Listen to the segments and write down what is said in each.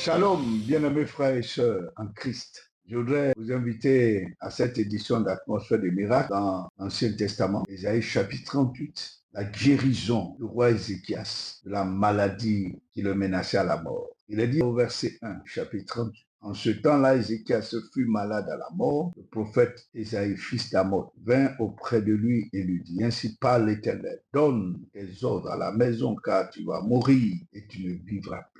Shalom, bien-aimés frères et sœurs en Christ. Je voudrais vous inviter à cette édition d'Atmosphère des miracles dans l'Ancien Testament, Ésaïe chapitre 38, la guérison du roi Ézéchias de la maladie qui le menaçait à la mort. Il est dit au verset 1, chapitre 38. En ce temps-là, Ézéchias fut malade à la mort. Le prophète Ésaïe, fils d'Amoz, vint auprès de lui et lui dit, ainsi parle l'Éternel, donne tes ordres à la maison car tu vas mourir et tu ne vivras plus.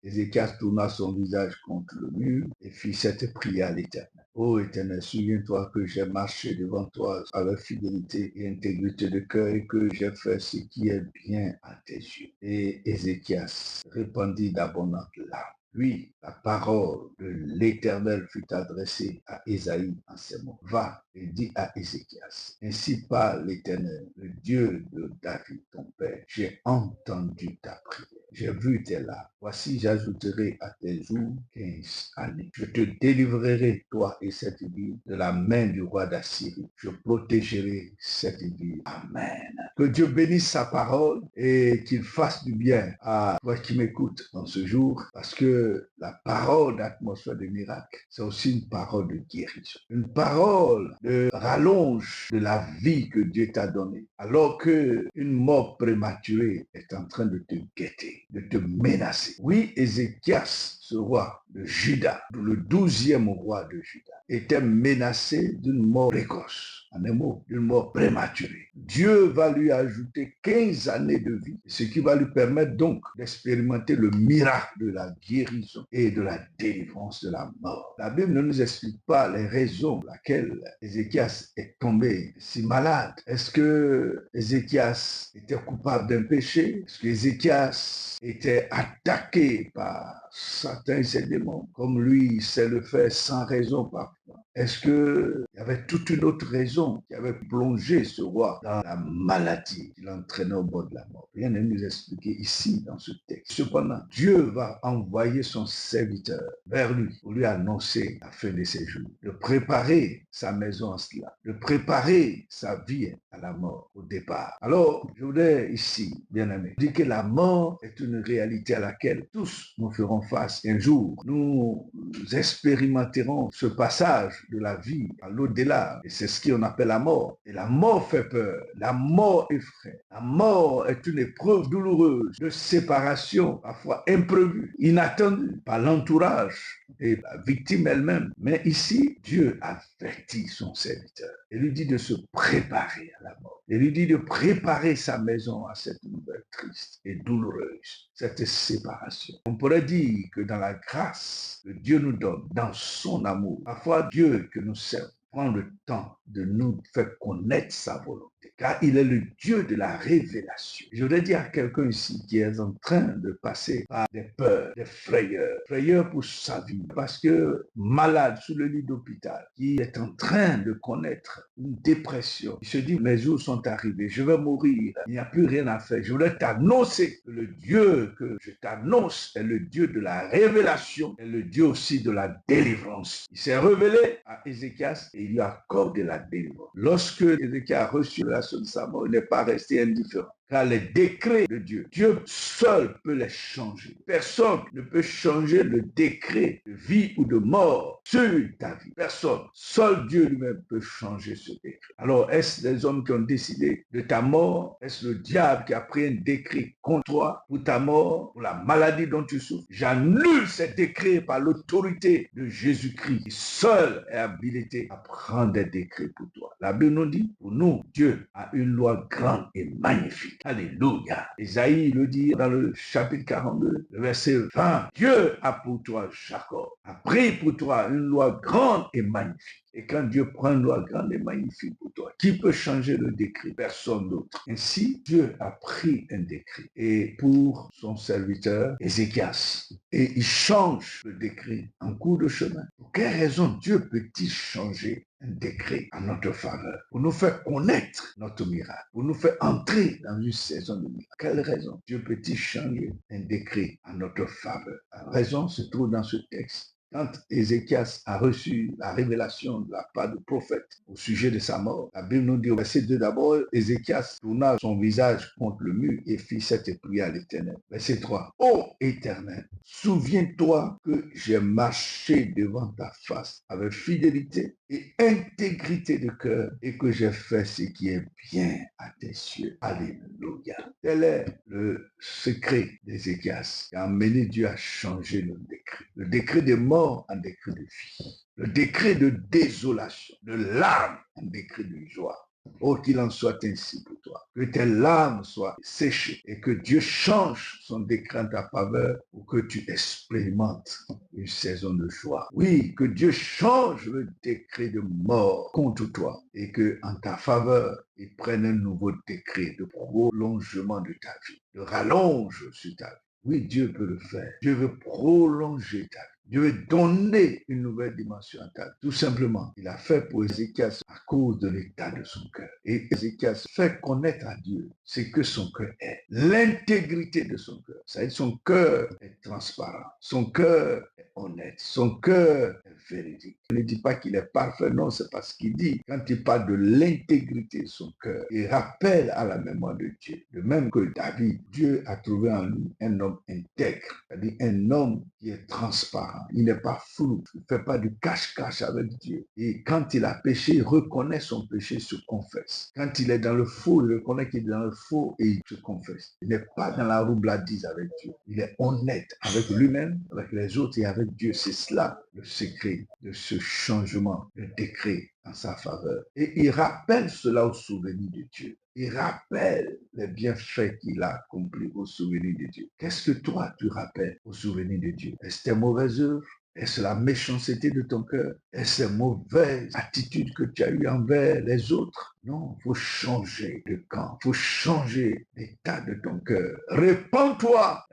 Ézéchias tourna son visage contre le mur et fit cette prière à l'Éternel. Ô Éternel, souviens-toi que j'ai marché devant toi avec fidélité et intégrité de cœur et que j'ai fait ce qui est bien à tes yeux. Et Ézéchias répandit d'abondantes larmes. Puis, la parole de l'Éternel fut adressée à Ésaïe en ces mots. Va et dis à Ézéchias, ainsi parle l'Éternel, le Dieu de David, ton père. J'ai entendu ta prière. J'ai vu tes larmes. Voici, j'ajouterai à tes jours 15 années. Je te délivrerai, toi et cette ville, de la main du roi d'Assyrie. Je protégerai cette ville. Amen. Que Dieu bénisse sa parole et qu'il fasse du bien à toi qui m'écoutes dans ce jour, parce que la parole d'atmosphère de miracle, c'est aussi une parole de guérison, une parole de rallonge de la vie que Dieu t'a donnée, alors que une mort prématurée est en train de te guetter, de te menacer. Oui, Ézéchias, ce roi de Juda, le 12e roi de Juda, était menacé d'une mort précoce. En un mot, d'une mort prématurée. Dieu va lui ajouter 15 années de vie, ce qui va lui permettre donc d'expérimenter le miracle de la guérison et de la délivrance de la mort. La Bible ne nous explique pas les raisons pour lesquelles Ézéchias est tombé si malade. Est-ce que Ézéchias était coupable d'un péché? Est-ce que Ézéchias était attaqué par Satan et ses démons, comme lui sait le faire sans raison parfois? Est-ce qu'il y avait toute une autre raison qui avait plongé ce roi dans la maladie qui l'entraînait au bord de la mort? Rien ne nous expliqué ici dans ce texte. Cependant, Dieu va envoyer son serviteur vers lui pour lui annoncer la fin de ses jours, de préparer sa maison à cela, de préparer sa vie à la mort, au départ. Alors, je voudrais ici, bien aimé, dire que la mort est une réalité à laquelle tous nous ferons face un jour. Nous expérimenterons ce passage de la vie à l'au-delà. Et c'est ce qu'on appelle la mort. Et la mort fait peur. La mort effraie. La mort est une épreuve douloureuse de séparation, parfois imprévue, inattendue par l'entourage et la victime elle-même. Mais ici, Dieu avertit son serviteur et lui dit de se préparer à la mort. Et lui dit de préparer sa maison à cette nouvelle triste et douloureuse, cette séparation. On pourrait dire que dans la grâce que Dieu nous donne, dans son amour, parfois Dieu que nous servons prend le temps de nous faire connaître sa volonté, car il est le Dieu de la révélation. Je voudrais dire à quelqu'un ici qui est en train de passer par des peurs, des frayeurs pour sa vie, parce que malade sous le lit d'hôpital, qui est en train de connaître une dépression, il se dit, mes jours sont arrivés, je vais mourir, il n'y a plus rien à faire. Je voudrais t'annoncer que le Dieu que je t'annonce est le Dieu de la révélation, est le Dieu aussi de la délivrance. Il s'est révélé à Ézéchias et il lui a accordé la délivrance. Lorsque Ézéchias a reçu la de sa mort, il n'est pas resté indifférent. Car les décrets de Dieu, Dieu seul peut les changer. Personne ne peut changer le décret de vie ou de mort sur ta vie. Personne. Seul Dieu lui-même peut changer ce décret. Alors, est-ce les hommes qui ont décidé de ta mort? Est-ce le diable qui a pris un décret contre toi pour ta mort, pour la maladie dont tu souffres? J'annule ces décrets par l'autorité de Jésus-Christ, qui seul est habilité à prendre des décrets pour toi. La Bible nous dit, pour nous, Dieu a une loi grande et magnifique. Alléluia. Isaïe le dit dans le chapitre 42, le verset 20. Dieu a pour toi, Jacob, a pris pour toi une loi grande et magnifique. Et quand Dieu prend une loi grande et magnifique pour toi, qui peut changer le décret? Personne d'autre. Ainsi, Dieu a pris un décret. Et pour son serviteur, Ézéchias, et il change le décret en cours de chemin. Pour quelle raison Dieu peut-il changer un décret en notre faveur, pour nous faire connaître notre miracle, pour nous faire entrer dans une saison de miracle? Quelle raison Dieu peut-il changer un décret en notre faveur? La raison se trouve dans ce texte. Quand Ézéchias a reçu la révélation de la part du prophète au sujet de sa mort, la Bible nous dit au verset 2 d'abord, Ézéchias tourna son visage contre le mur et fit cette prière à l'Éternel. Verset 3, ô Éternel, souviens-toi que j'ai marché devant ta face avec fidélité et intégrité de cœur et que j'ai fait ce qui est bien à tes yeux. Alléluia. Tel est le secret d'Ézéchias qui a amené Dieu à changer le décret. Le décret de mort en décret de vie. Le décret de désolation, de larmes en décret de joie. Oh, qu'il en soit ainsi pour toi. Que tes larmes soient séchées et que Dieu change son décret en ta faveur pour que tu expérimentes une saison de joie. Oui, que Dieu change le décret de mort contre toi et que en ta faveur, il prenne un nouveau décret de prolongement de ta vie, de rallonge sur ta vie. Oui, Dieu peut le faire. Dieu veut prolonger ta vie. Dieu veut donner une nouvelle dimension à ta vie. Tout simplement, il a fait pour Ézéchias à cause de l'état de son cœur. Et Ézéchias fait connaître à Dieu ce que son cœur est. L'intégrité de son cœur. C'est-à-dire son cœur est transparent. Son cœur est honnête. Son cœur est véridique. Il ne dit pas qu'il est parfait. Non, c'est parce qu'il dit, quand il parle de l'intégrité de son cœur, il rappelle à la mémoire de Dieu. De même que David, Dieu a trouvé en lui un homme intègre. C'est-à-dire un homme qui est transparent. Il n'est pas flou. Il ne fait pas du cache-cache avec Dieu. Et quand il a péché, il reconnaît son péché, se confesse. Quand il est dans le faux, il reconnaît qu'il est dans le faux et il se confesse. Il n'est pas dans la roubladise avec Dieu. Il est honnête avec lui-même, avec les autres et avec Dieu. C'est cela le secret de ce changement, le décret en sa faveur. Et il rappelle cela au souvenir de Dieu. Il rappelle les bienfaits qu'il a accomplis au souvenir de Dieu. Qu'est-ce que toi, tu rappelles au souvenir de Dieu? Est-ce tes mauvaises œuvres? Est-ce la méchanceté de ton cœur? Est-ce les mauvaises attitudes que tu as eues envers les autres? Non, il faut changer de camp. Il faut changer l'état de ton cœur. Répands-toi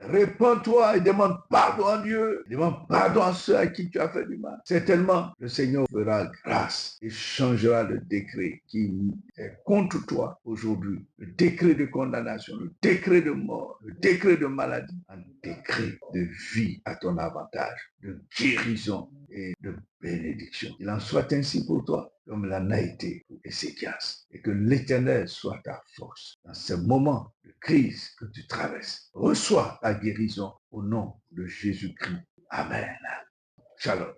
et demande pardon à Dieu. Demande pardon à ceux à qui tu as fait du mal. Certainement, le Seigneur fera grâce et changera le décret qui est contre toi aujourd'hui. Le décret de condamnation, le décret de mort, le décret de maladie, un décret de vie à ton avantage, de guérison et de bénédiction. Il en soit ainsi pour toi, comme l'en a été pour Ézéchias. Et que l'Éternel soit ta force dans ce moment de crise que tu traverses. Reçois ta guérison au nom de Jésus-Christ. Amen. Shalom.